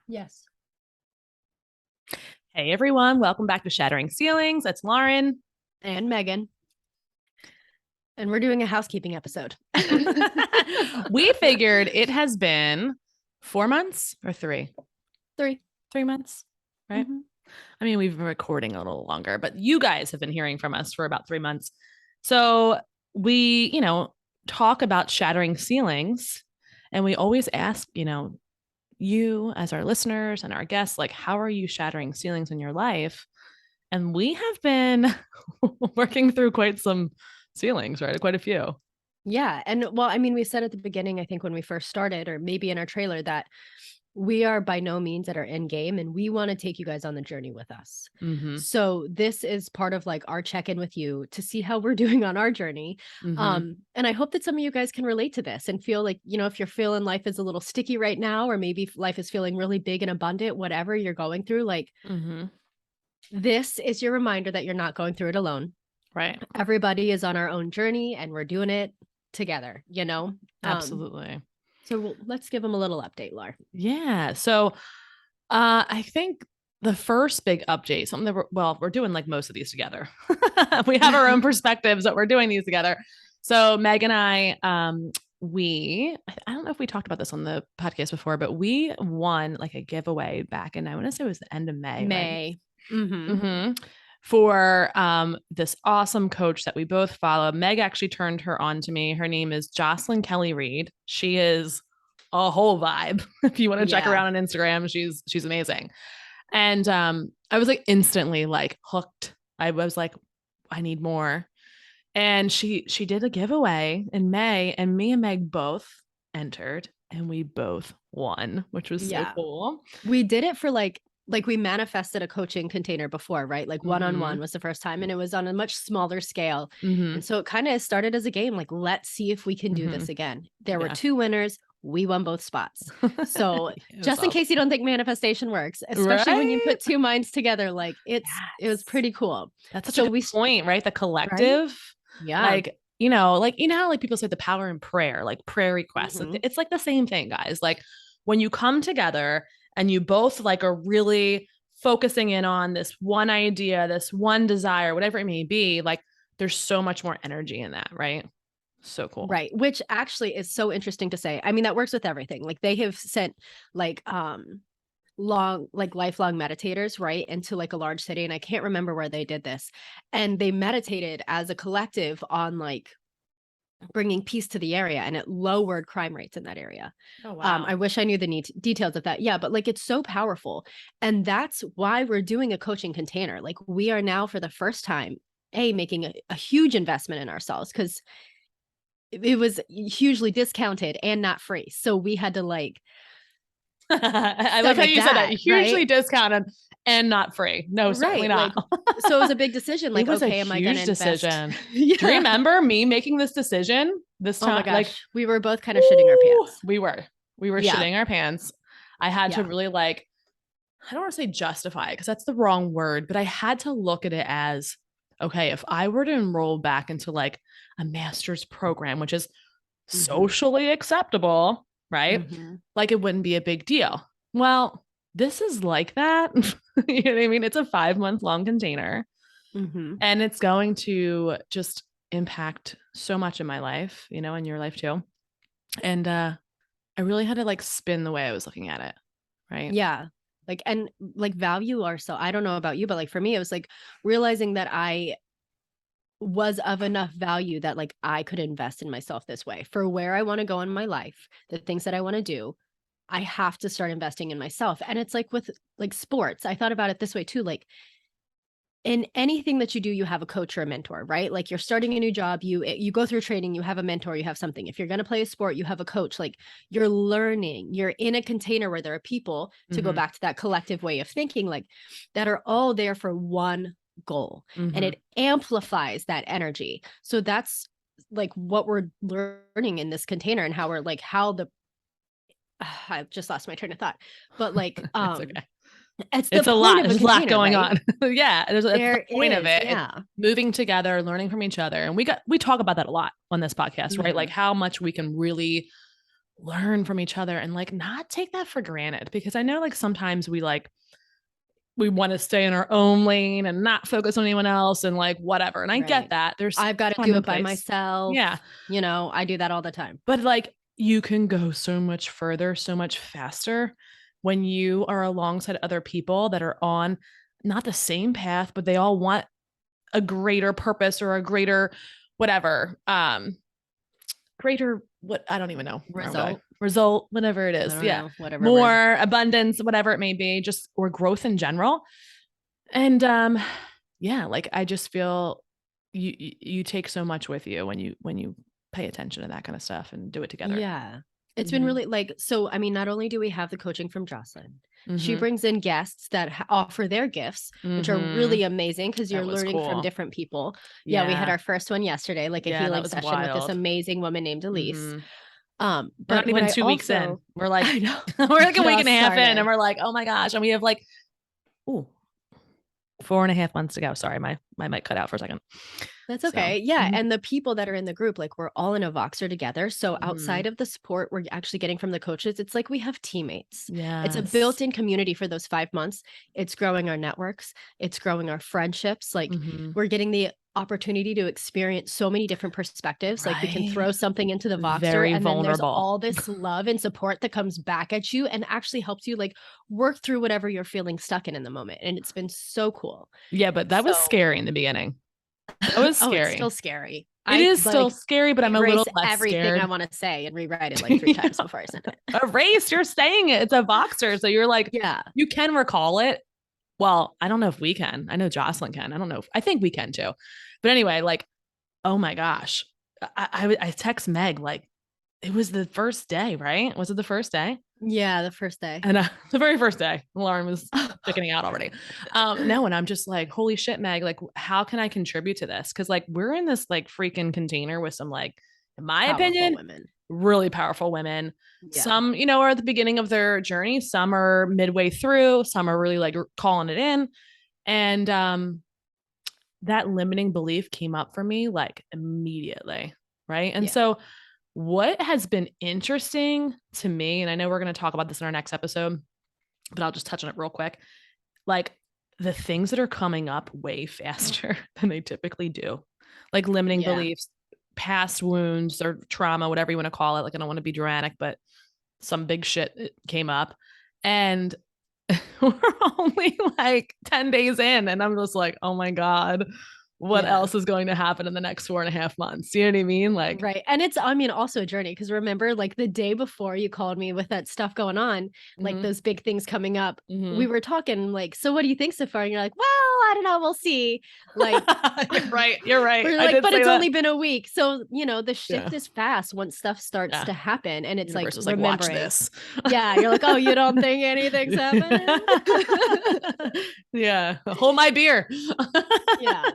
Yes. Hey everyone, welcome back to Shattering Ceilings. It's Lauren. And Megan. And we're doing a housekeeping episode. We figured it has been 4 months or three? Three. 3 months, right? Mm-hmm. I mean, we've been recording a little longer, but you guys have been hearing from us for about 3 months. So we, talk about shattering ceilings, and we always ask, you as our listeners and our guests, like, how are you shattering ceilings in your life? And we have been working through quite some ceilings, right? Quite a few. Yeah. And well, I mean, we said at the beginning, I think when we first started, or maybe in our trailer, that we are by no means at our end game and we want to take you guys on the journey with us. Mm-hmm. So this is part of like our check-in with you to see how we're doing on our journey. Mm-hmm. And I hope that some of you guys can relate to this and feel like, if you're feeling life is a little sticky right now, or maybe life is feeling really big and abundant, whatever you're going through, like Mm-hmm. this is your reminder that you're not going through it alone. Right. Everybody is on our own journey and we're doing it together, Absolutely. So let's give them a little update, Lar. Yeah. So I think the first big update, something that we're doing like most of these together. We have our own perspectives that we're doing these together. So Meg and I, I don't know if we talked about this on the podcast before, but we won like a giveaway back in, I want to say it was the end of May. May. Right? Mm-hmm. For this awesome coach that we both follow. Meg actually turned her on to me. Her name is Jocelyn Kelly Reed. She is a whole vibe. If you want to check her out on Instagram, she's amazing. And I was like instantly like hooked. I was like, I need more. And she did a giveaway in May, and me and Meg both entered and we both won, which was so cool. We did it for like we manifested a coaching container before, right? Like one-on-one was the first time, and it was on a much smaller scale. Mm-hmm. And so it kind of started as a game, like, let's see if we can do this again. There were 2 winners. We won both spots. So just in case you don't think manifestation works, especially when you put 2 minds together, like it was pretty cool. That's such a good point, right? The collective. Right? Yeah. Like, how like people say the power in prayer, like prayer requests. It's like the same thing, guys. Like when you come together and you both like are really focusing in on this one idea, this one desire, whatever it may be, like there's so much more energy in that, right? So cool. Right. Which actually is so interesting to say. I mean, that works with everything. Like they have sent like lifelong meditators, right, into like a large city. And I can't remember where they did this. And they meditated as a collective on like bringing peace to the area, and it lowered crime rates in that area. Oh, wow. I wish I knew the details of that. Yeah, but like it's so powerful. And that's why we're doing a coaching container. Like we are now for the first time, making a huge investment in ourselves, because it was hugely discounted and not free. So we had to like I like how you said that. Hugely discounted and not free. No, certainly not. Like, so it was a big decision. Like, okay, am I going to invest? Decision. Yeah. Do you remember me making this decision this time? Oh my gosh. Like, we were both kind of shitting our pants. We were shitting our pants. I had to really like, I don't want to say justify it because that's the wrong word, but I had to look at it as, okay, if I were to enroll back into like a master's program, which is socially acceptable, right? Like it wouldn't be a big deal. Well, this is like that. You know what I mean? It's a 5-month long container, and it's going to just impact so much in my life, in your life too. And I really had to like spin the way I was looking at it. Right. Yeah. Like, and like value ourselves. I don't know about you, but like for me, it was like realizing that I was of enough value that like I could invest in myself this way for where I want to go in my life, the things that I want to do. I have to start investing in myself. And it's like with like sports, I thought about it this way too. Like in anything that you do, you have a coach or a mentor, right? Like you're starting a new job, you go through training, you have a mentor, you have something. If you're going to play a sport, you have a coach. Like you're learning, you're in a container where there are people, to go back to that collective way of thinking, like that are all there for one goal, and it amplifies that energy. So that's like what we're learning in this container, and how we're like I just lost my train of thought, but like it's a lot. There's a lot going on. Yeah, there's the point of it. Yeah, it's moving together, learning from each other, and we talk about that a lot on this podcast, right? Like how much we can really learn from each other and like not take that for granted, because I know like sometimes we want to stay in our own lane and not focus on anyone else and like whatever. And I get that. There's I've got to time do and it by place. myself. Yeah. You know, I do that all the time. But like you can go so much further, so much faster when you are alongside other people that are on not the same path, but they all want a greater purpose or a greater whatever. Greater what, I don't even know. Result, whatever it is. Yeah. Know, whatever. More abundance, whatever it may be, just or growth in general. And yeah, like I just feel you take so much with you when you pay attention to that kind of stuff and do it together. Yeah. It's been really like, so, I mean, not only do we have the coaching from Jocelyn, she brings in guests that offer their gifts, which are really amazing because you're learning from different people. Yeah. We had our first one yesterday, like a healing session with this amazing woman named Elise. We're but not even 2 weeks in. We're like, I know, we're like a week and a half in and we're like, oh my gosh. And we have like, 4.5 months to go. Sorry, my mic cut out for a second. That's okay. So, yeah. And the people that are in the group, like we're all in a Voxer together. So outside of the support we're actually getting from the coaches, it's like we have teammates. Yeah. It's a built-in community for those 5 months. It's growing our networks. It's growing our friendships. Like we're getting the opportunity to experience so many different perspectives. Like we can throw something into the Voxer and then there's all this love and support that comes back at you and actually helps you like work through whatever you're feeling stuck in the moment. And it's been so cool. Yeah, but that was scary in the beginning. That was scary. It's still scary. It is still scary, but I'm a little less everything scared. I want to say and rewrite it like 3 times before I send it. Erase, you're saying it. It's a Voxer. So you're like, yeah, you can recall it. Well, I don't know if we can. I know Jocelyn can. I don't know. I think we can too. But anyway, like, oh my gosh. I text Meg, like, it was the first day, right? Was it the first day? Yeah, the first day. And the very first day, Lauren was chickening out already. No, and I'm just like, holy shit, Meg, like, how can I contribute to this? Because like we're in this like freaking container with some like, in my opinion, really powerful women. Yeah. Some, you know, are at the beginning of their journey. Some are midway through. Some are really like calling it in. And that limiting belief came up for me like immediately. Right. And so what has been interesting to me, and I know we're going to talk about this in our next episode, but I'll just touch on it real quick. Like the things that are coming up way faster than they typically do, like limiting beliefs, past wounds or trauma, whatever you want to call it. Like, I don't want to be dramatic, but some big shit came up and we're only like 10 days in and I'm just like, oh my God, what else is going to happen in the next 4.5 months? You know what I mean? Like, right. And it's, I mean, also a journey. Cause remember like the day before you called me with that stuff going on, like those big things coming up, we were talking like, so what do you think so far? And you're like, well, I don't know. We'll see. Like, you're right. We're like, but it's only been a week. So, you know, the shift is fast once stuff starts to happen. And it's like, remembering. Watch this. Yeah. You're like, oh, you don't think anything's happening? Yeah. Hold my beer. Yeah.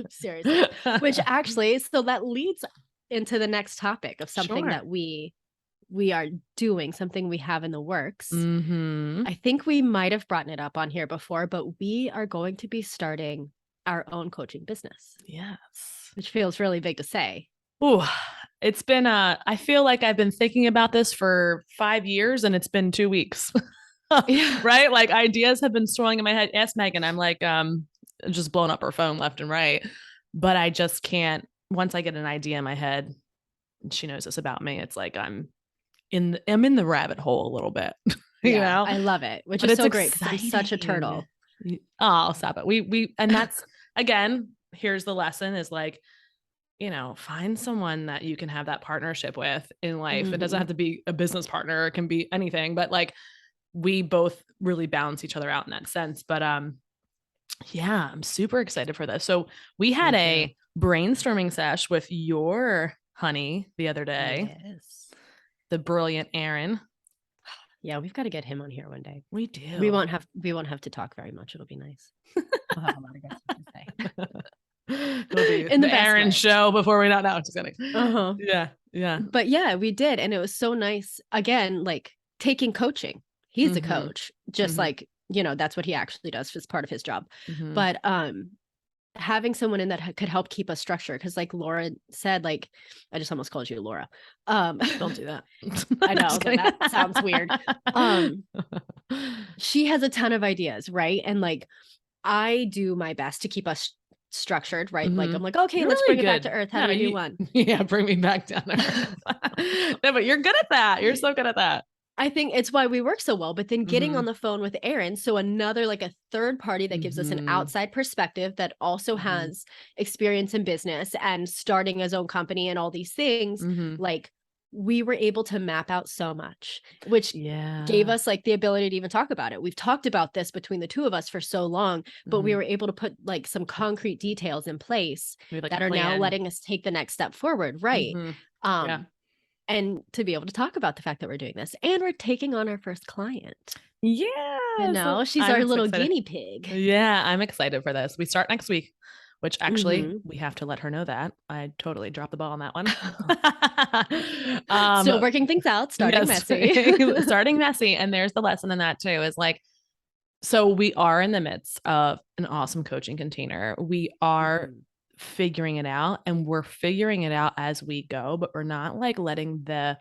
Seriously. Which actually, so that leads into the next topic of something that we are doing, something we have in the works. I think we might have brought it up on here before, but we are going to be starting our own coaching business. Yes. Which feels really big to say. Ooh, it's been, I feel like I've been thinking about this for 5 years and it's been 2 weeks. Right? Like ideas have been swirling in my head. Ask Megan. I'm like, just blowing up her phone left and right, but I just can't, once I get an idea in my head, and she knows this about me, it's like, I'm in the rabbit hole a little bit, you know? I love it, which is so great. I'm such a turtle. Oh, stop it. We, and that's, again, here's the lesson is like, you know, find someone that you can have that partnership with in life. It doesn't have to be a business partner. It can be anything, but like we both really balance each other out in that sense. But, yeah, I'm super excited for this. So we had a brainstorming sesh with your honey the other day. Yes. The brilliant Aaron. Yeah, we've got to get him on here one day. We do. We won't have to talk very much. It'll be nice. We'll have a lot of guys to say. It'll be in the Aaron show before we not know. Just kidding. Yeah. But yeah, we did, and it was so nice. Again, like taking coaching. He's a coach, just like, you know, that's what he actually does as part of his job. But having someone in that could help keep us structured. Cause like Laura said, like, I just almost called you Laura. Don't do that. I know, but that sounds weird. She has a ton of ideas, right? And like, I do my best to keep us structured, right? Like, I'm like, okay, You're let's really bring it back good. to earth. How No, do we do one? Yeah, bring me back down to earth. No, but you're good at that. You're so good at that. I think it's why we work so well, but then getting on the phone with Aaron, so another like a third party that gives us an outside perspective that also has experience in business and starting his own company and all these things, like we were able to map out so much, which gave us like the ability to even talk about it. We've talked about this between the two of us for so long, but we were able to put like some concrete details in place that are now letting us take the next step forward. Right. And to be able to talk about the fact that we're doing this and we're taking on our first client. Yeah. You know, she's our little guinea pig. Yeah, I'm excited for this. We start next week, which actually we have to let her know that. I totally dropped the ball on that one. Still working things out, starting messy. Starting messy. And there's the lesson in that too, is like, so we are in the midst of an awesome coaching container. We are figuring it out, and we're figuring it out as we go, but we're not like letting the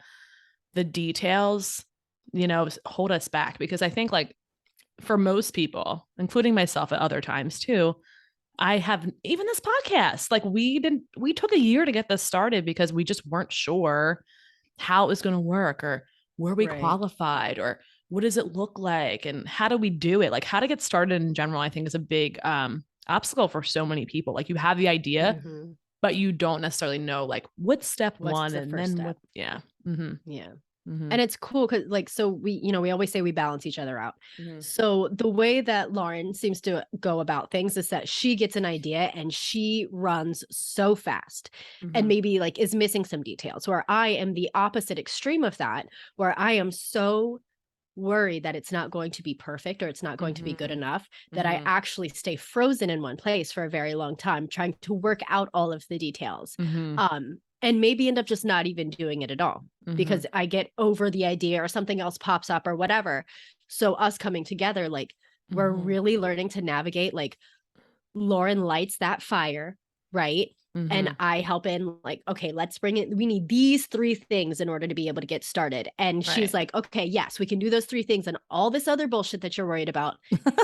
details, you know, hold us back, because I think like for most people, including myself at other times too, I have even this podcast, like we took a year to get this started because we just weren't sure how it was going to work, or were we qualified, or what does it look like, and how do we do it? Like how to get started in general, I think is a big obstacle for so many people. Like you have the idea, but you don't necessarily know like what's step one, and then step? And it's cool because like, so we, you know, we always say we balance each other out. So the way that Lauren seems to go about things is that she gets an idea and she runs so fast and maybe like is missing some details, where I am the opposite extreme of that, where I am so worried that it's not going to be perfect or it's not going to be good enough that I actually stay frozen in one place for a very long time trying to work out all of the details. And maybe end up just not even doing it at all because I get over the idea or something else pops up or whatever. So us coming together, like we're really learning to navigate, like Lauren lights that fire, right? And I help in like, okay, let's bring it. We need these 3 things in order to be able to get started. And she's like, okay, yes, we can do those 3 things, and all this other bullshit that you're worried about,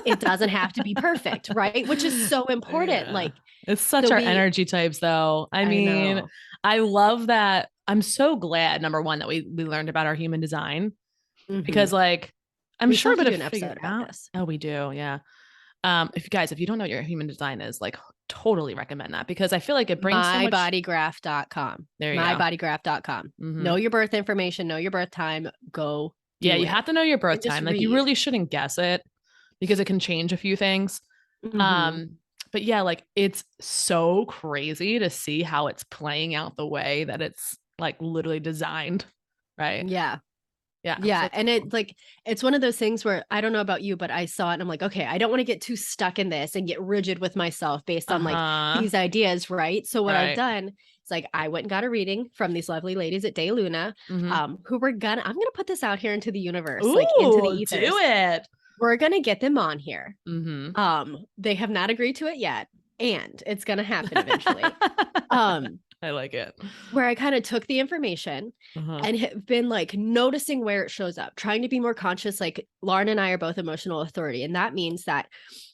it doesn't have to be perfect, right? Which is so important. Like it's such our energy types though. I mean, I love that. I'm so glad, number one, that we learned about our human design because like, I'm sure we would have figured out. Oh, we do. Yeah. If you don't know what your human design is, like totally recommend that, because I feel like it brings mybodygraph.com. There you go. Mybodygraph.com. Know your birth information, know your birth time, go. You have to know your birth time. Like you really shouldn't guess it because it can change a few things. But yeah, like it's so crazy to see how it's playing out the way that it's like literally designed. Right. Yeah. So and it like, it's one of those things where I don't know about you, but I saw it and I'm like, okay, I don't want to get too stuck in this and get rigid with myself based on like these ideas. Right. So what I've done is like, I went and got a reading from these lovely ladies at De Luna, who I'm going to put this out here into the universe, like into the ethers. Do it. We're going to get them on here. They have not agreed to it yet, and it's going to happen eventually. I like it. Where I kind of took the information and have been like noticing where it shows up, trying to be more conscious. Like Lauren and I are both emotional authority. And that means that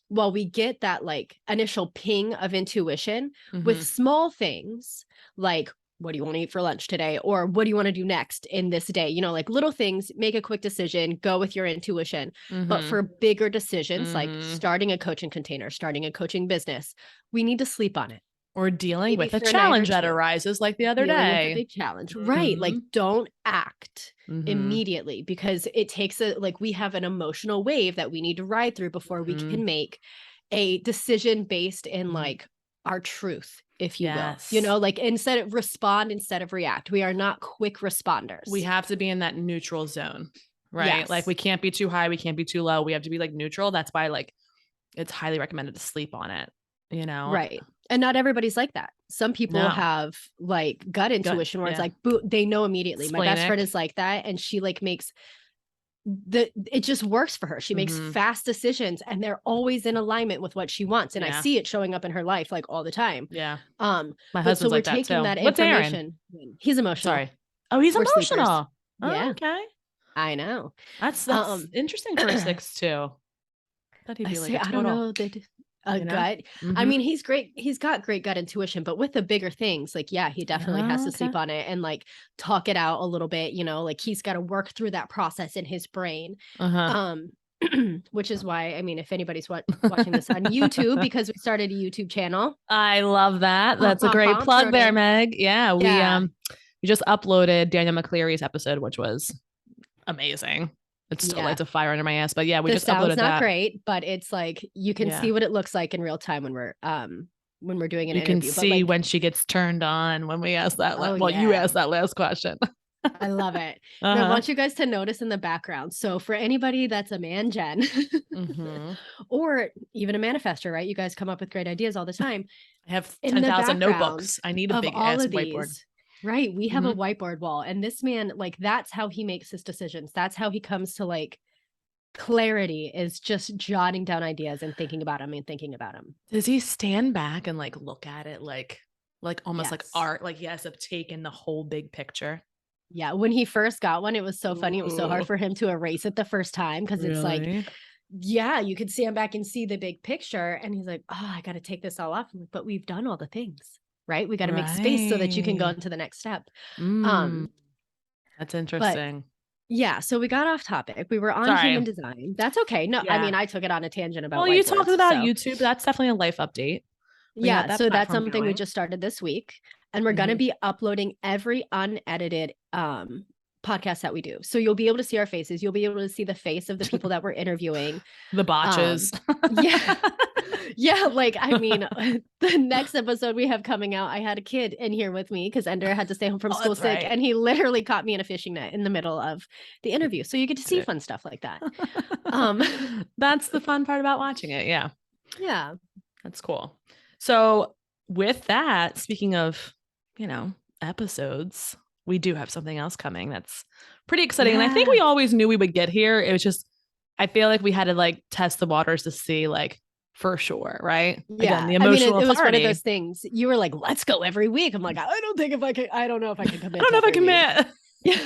while we get that like initial ping of intuition with small things, like, what do you want to eat for lunch today? Or what do you want to do next in this day? You know, like little things, make a quick decision, go with your intuition. But for bigger decisions, like starting a coaching container, starting a coaching business, we need to sleep on it. Or dealing with a challenge that arises like the other day. With a big challenge, right? Like don't act immediately, because it takes we have an emotional wave that we need to ride through before we can make a decision based in like our truth, if you will. You know, like instead of react. We are not quick responders. We have to be in that neutral zone, right? Yes. Like we can't be too high, we can't be too low. We have to be like neutral. That's why like it's highly recommended to sleep on it, you know? Right. And not everybody's like that. Some people have like gut intuition where it's like, they know immediately. My best friend is like that. And she like makes it just works for her. She makes Mhm. fast decisions and they're always in alignment with what she wants. And I Yeah. see it showing up in her life like all the time. Yeah. My My but so husband's we're like that taking too. that What's Aaron? information. He's emotional. Sorry. Oh, he's We're sleepers. emotional. Oh, Yeah, okay. I know. That's interesting for a 6 too. Thought he'd I be like say, a I don't total, know that a you know? gut. I Mhm. mean, he's great. He's got great gut intuition, but with the bigger things, like, yeah, he definitely has Oh, to okay. sleep on it and like talk it out a little bit, like he's got to work through that process in his brain. Uh-huh. Um, which is why, I mean, if anybody's watching this on YouTube, because we started a YouTube channel. I love that. Bum, That's a bum, great bum, plug thrown there, in. Meg. Yeah, Yeah. we just uploaded Daniel McCleary's episode, which was amazing. It still Yeah. lights a fire under my ass, but yeah, we The just sound's uploaded not that. great, but it's like you can Yeah. see what it looks like in real time when we're doing an You can interview. But see like, when she gets turned on when we ask that. oh Well, you yeah. asked that last question. I love it. And I Uh-huh. want you guys to notice in the background. So for anybody that's a man gen Mm-hmm. or even a manifester, right? You guys come up with great ideas all the time. I have In the 10,000 background notebooks. I need a of big all ass of whiteboard. these, right? We have Mm-hmm. a whiteboard wall. And this man, like, that's how he makes his decisions. That's how he comes to like clarity, is just jotting down ideas and thinking about them and thinking about them. Does he stand back and like look at it like almost like Yes. art, like he has to take in the whole big picture? Yeah. When he first got one, it was so funny. It was so hard Ooh, for him to erase it the first time because it's like, really? yeah, you could stand back and see the big picture. And he's like, oh, I got to take this all off. I'm like, but we've done all the things, right? We got to make space so that you can go Right. into the next step. Mm, Um, that's but interesting. yeah, so we got off topic. We were on human Sorry. design. That's okay. No, I Yeah. mean, I took it on a tangent Well, about you talked whiteboards. about So YouTube. That's definitely a life update. We got yeah, that so that's platform something we going. just started this week. And we're gonna Mhm. be uploading every unedited podcast that we do. So you'll be able to see our faces. You'll be able to see the face of the people that we're interviewing. The botches. Yeah. Yeah, like, I mean, the next episode we have coming out, I had a kid in here with me because Ender had to stay home from Oh, school that's sick, right. and he literally caught me in a fishing net in the middle of the interview. So you get to see fun stuff like that. Um, That's the fun part about watching it. Yeah. yeah. That's cool. So, with that, speaking of, episodes, we do have something else coming that's pretty exciting. And I think Yeah. we always knew we would get here. It was just, I feel like we had to like test the waters to see, like, for sure, right? Again, Yeah. the I mean, emotional it was one of authority. those things. You were like, let's go every week. I'm like, I don't think if I can, I don't know if I can I commit don't to know if I every week. commit. Yeah.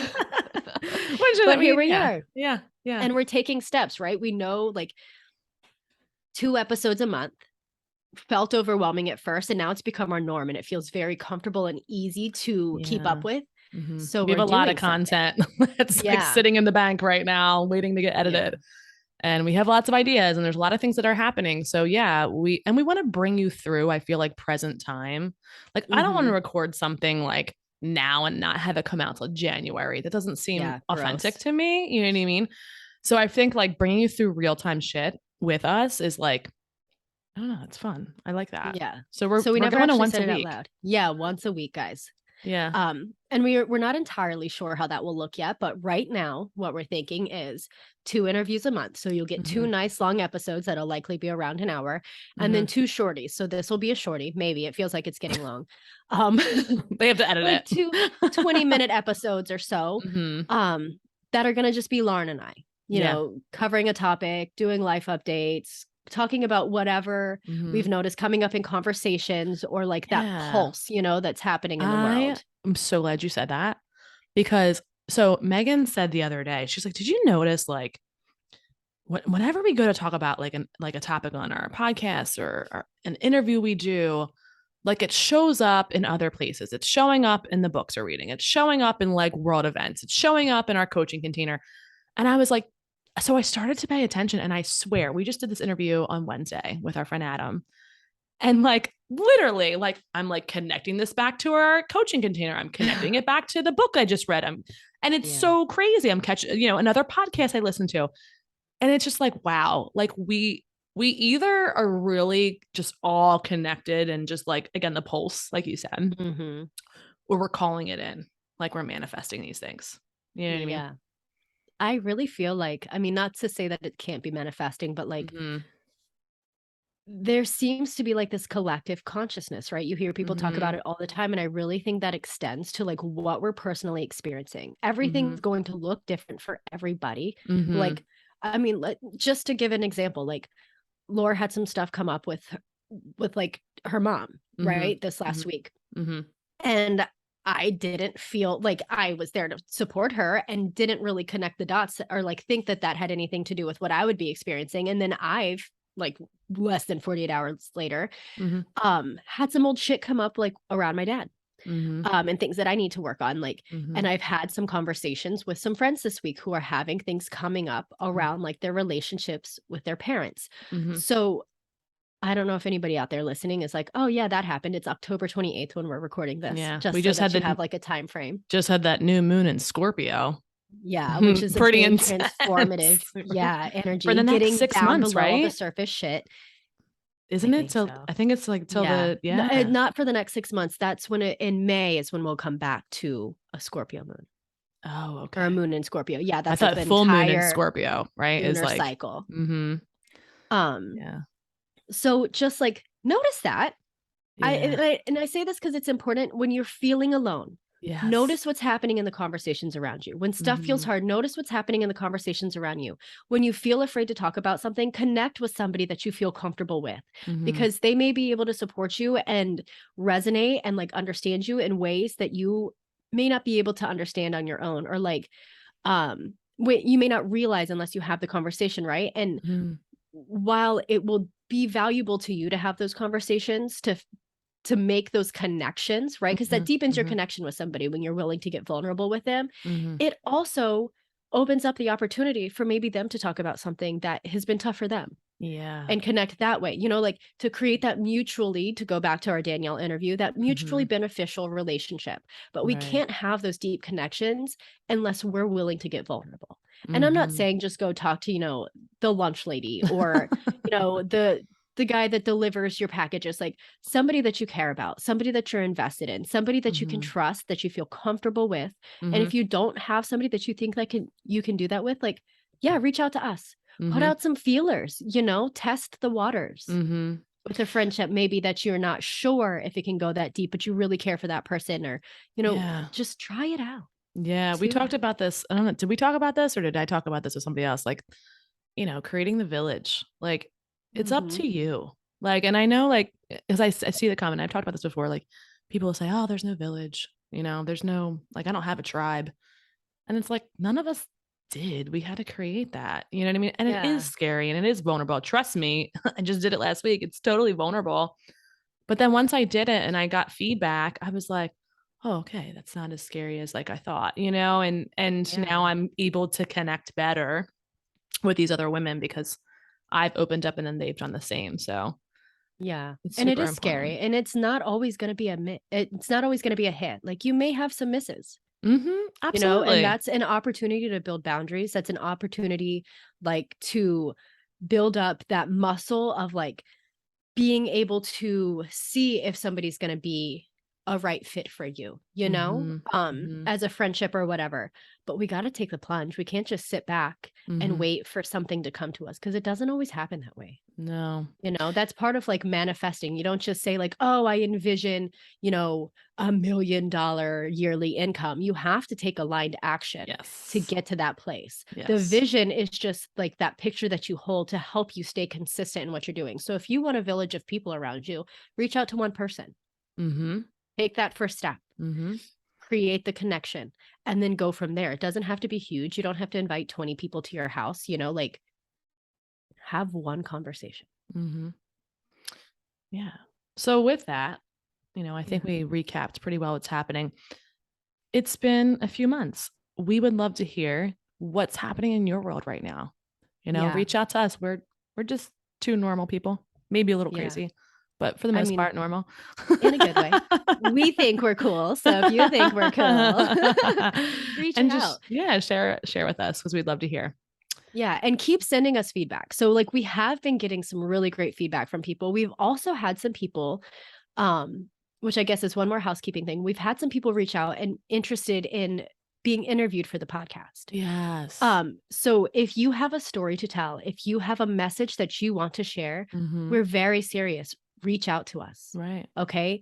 Which is, I But here mean, we yeah. are. Yeah. Yeah. And we're taking steps, right? We know like 2 episodes a month felt overwhelming at first, and now it's become our norm and it feels very comfortable and easy to keep Yeah. up with. Mhm. So We have we're a lot of doing something. content that's like Yeah. sitting in the bank right now, waiting to get Yeah. edited. And we have lots of ideas and there's a lot of things that are happening. So yeah, we want to bring you through, I feel like, present time. Like I don't want to Mhm. record something like now and not have it come out till January. That doesn't seem Yeah, authentic gross. to me. You know what I mean? So I think like bringing you through real time shit with us is like, I don't know, it's fun. I like that. Yeah. So we're So we we're never going to actually once said a it out week. loud. Yeah, once a week, guys. Yeah. And we're not entirely sure how that will look yet, but right now what we're thinking is 2 interviews a month. So you'll get 2 Mhm. nice long episodes that'll likely be around an hour, and then Mhm. 2 shorties. So this will be a shorty, maybe. It feels like it's getting long. Um They have to edit like it. 2 20-minute episodes or so, Mhm. um, that are gonna just be Lauren and I, Yeah. covering a topic, doing life updates, talking about whatever we've Mhm. noticed coming up in conversations or like that Yeah. pulse, that's happening in the I world. am so glad you said that because so Megan said the other day, she's like, "Did you notice like whenever we go to talk about like a topic on our podcast or an interview we do, like it shows up in other places. It's showing up in the books we're reading. It's showing up in like world events. It's showing up in our coaching container." And I was like, so I started to pay attention and I swear we just did this interview on Wednesday with our friend Adam. And like literally, like I'm like connecting this back to our coaching container. I'm connecting it back to the book I just read. And it's Yeah. so crazy. I'm catching, another podcast I listened to. And it's just like, wow, like we either are really just all connected and just like again, the pulse, like you said, Mhm. or we're calling it in, like we're manifesting these things. You know what I mean? Yeah. I really feel like, I mean, not to say that it can't be manifesting, but like Mm-hmm. there seems to be like this collective consciousness, right? You hear people talk about Mhm. it all the time. And I really think that extends to like what we're personally experiencing. Everything's Mhm. going to look different for everybody. Mhm. Like, I mean, just to give an example, like Laura had some stuff come up with like her mom, Mhm. right? This last Mhm. week. Mhm. And I didn't feel like I was there to support her and didn't really connect the dots or like think that that had anything to do with what I would be experiencing. And then I've like less than 48 hours later, Mhm. had some old shit come up like around my dad, Mhm. and things that I need to work on. Like, and Mhm. I've had some conversations with some friends this week who are having things coming up Mhm. around like their relationships with their parents. Mhm. So I don't know if anybody out there listening is like, "Oh, yeah, that happened. It's October 28th when we're recording this," Yeah, we just so that you have, like, a time frame. just had that new moon in Scorpio. Yeah, which is a Pretty big intense transformative, yeah, for energy, the next getting 6 down months, below all the right? surface shit. I Isn't it think till so. I think it's, like, till Yeah. the yeah. Not for the next 6 months. That's when in May is when we'll come back to a Scorpio moon Oh, or a okay. moon in Scorpio. Yeah, I that's like thought the full moon in entire Scorpio, right, is lunar like cycle. mhm, Um, yeah, so just, like, notice that. yeah, And I say this because it's important when you're feeling alone. yes. Notice what's happening in the conversations around you. When stuff feels Mhm, hard, notice what's happening in the conversations around you. When you feel afraid to talk about something, connect with somebody that you feel comfortable with mhm, because they may be able to support you and resonate and like understand you in ways that you may not be able to understand on your own or like you may not realize unless you have the conversation, right? And mhm, while it will be valuable to you to have those conversations to make those connections, right? Because that mhm, deepens your mhm, connection with somebody when you're willing to get vulnerable with them. mhm, It also opens up the opportunity for maybe them to talk about something that has been tough for them yeah, and connect that way. Like to create that mutually, to go back to our Danielle interview, that mutually mhm, beneficial relationship. But we right, can't have those deep connections unless we're willing to get vulnerable. And I'm not mhm. saying just go talk to, the lunch lady or, the guy that delivers your packages, like somebody that you care about, somebody that you're invested in, somebody that you can Mhm, trust, that you feel comfortable with. And mhm, if you don't have somebody that you think that you can do that with, like, yeah, reach out to us. Put mhm, out some feelers, test the waters mhm, with a friendship, maybe that you're not sure if it can go that deep, but you really care for that person or, yeah. just try it out. Yeah, we See what talked happens. about this. I don't know. Did we talk about this or did I talk about this with somebody else? Like, creating the village. Like, it's up Mhm. to you. Like, and I know, like, because I see the comment, I've talked about this before. Like, people will say, oh, there's no village. There's no, like, I don't have a tribe. And it's like, none of us did. We had to create that. You know what I mean? And it is Yeah. scary and it is vulnerable. Trust me, I just did it last week. It's totally vulnerable. But then once I did it and I got feedback, I was like, "Oh, okay, that's not as scary as like I thought," and now Yeah. I'm able to connect better with these other women because I've opened up and then they've done the same. So Yeah. it's And it super is scary, important. and it's not always gonna be it's not always gonna be a hit. Like, you may have some misses, and Absolutely. that's an opportunity to build boundaries. That's an opportunity, like, to build up that muscle of, like, being able to see if somebody's gonna be a right fit for you, Mhm. Mhm. as a friendship or whatever. But we gotta take the plunge. We can't just sit back and Mhm. wait for something to come to us because it doesn't always happen that way. No. That's part of like manifesting. You don't just say like, "Oh, I envision, $1 million yearly income." You have to take aligned action to Yes. get to that place. The Yes. vision is just like that picture that you hold to help you stay consistent in what you're doing. So if you want a village of people around you, reach out to one person. Mhm. Take that first step. Mhm. Create the connection and then go from there. It doesn't have to be huge. You don't have to invite 20 people to your house, like have one conversation. Mhm. Yeah. So with that, I think Yeah. we recapped pretty well what's happening. It's been a few months. We would love to hear what's happening in your world right now. Yeah. Reach out to us. We're just two normal people, maybe a little Yeah. crazy, but for the I most mean, part, normal. in a good way. We think we're cool, so if you think we're cool, reach And just out. yeah, share with us because we'd love to hear. Yeah, and keep sending us feedback. So, like, we have been getting some really great feedback from people. We've also had some people, which I guess is one more housekeeping thing. We've had some people reach out and interested in being interviewed for the podcast. Yes. So if you have a story to tell, if you have a message that you want to share, we're very serious. Reach out to us. Right. Okay.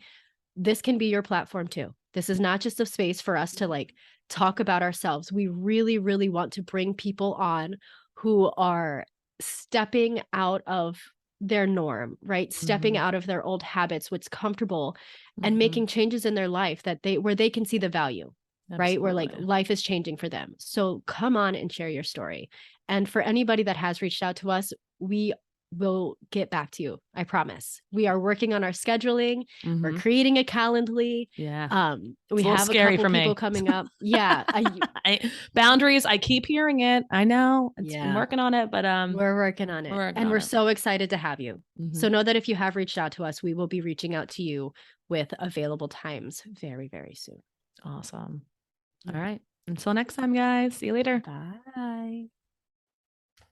This can be your platform too. This is not just a space for us to like talk about ourselves. We really, really want to bring people on who are stepping out of their norm, right? Stepping out of their old habits, what's comfortable, and making changes in their life where they can see the value. Right? Where like life is changing for them. So come on and share your story. And for anybody that has reached out to us, we will get back to you. I promise. We are working on our scheduling. We're creating a Calendly. Yeah. We have a couple people coming up. Yeah. Boundaries. I keep hearing it. I know. I'm working on it, but we're working on it. We're so excited to have you. So know that if you have reached out to us, we will be reaching out to you with available times very, very soon. Awesome. All right. Until next time, guys. See you later. Bye.